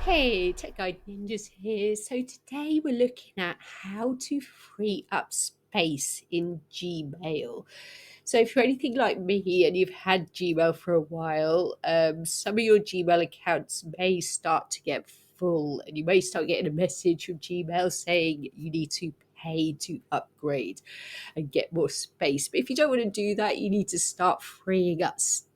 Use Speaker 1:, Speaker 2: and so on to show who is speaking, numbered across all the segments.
Speaker 1: Hey, Tech Guide Ninjas here. So today we're looking at how to free up space in Gmail. So if you're anything like me and you've had Gmail for a while, some of your Gmail accounts may start to get full and you may start getting a message from Gmail saying you need to pay to upgrade and get more space. But if you don't want to do that, you need to start freeing up space.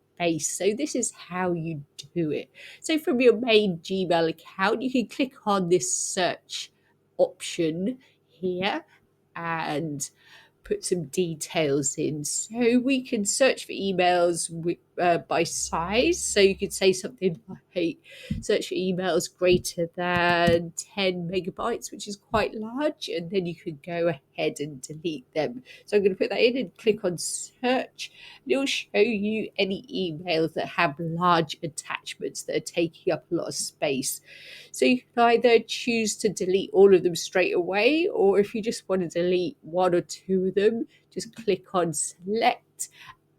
Speaker 1: So this is how you do it. So from your main Gmail account, you can click on this search option here and put some details in. So we can search for emails by size. So you could say something like search for emails greater than 10 megabytes, which is quite large, and then you can go ahead and delete them. So I'm going to put that in and click on search. And it'll show you any emails that have large attachments that are taking up a lot of space. So you can either choose to delete all of them straight away, or if you just want to delete one or two of them, just click on select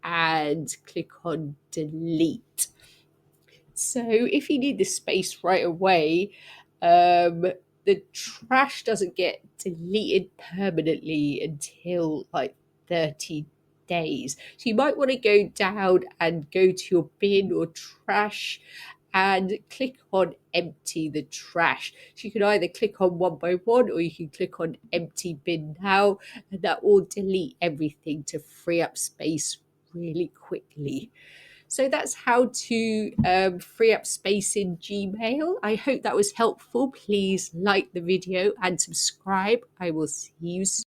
Speaker 1: and click on delete. So if you need the space right away, the trash doesn't get deleted permanently until like 30 days. So you might want to go down and go to your bin or trash and click on empty the trash. So you can either click on one by one or you can click on empty bin now, and that will delete everything to free up space really quickly. So that's how to free up space in Gmail. I hope that was helpful. Please like the video and subscribe. I will see you soon.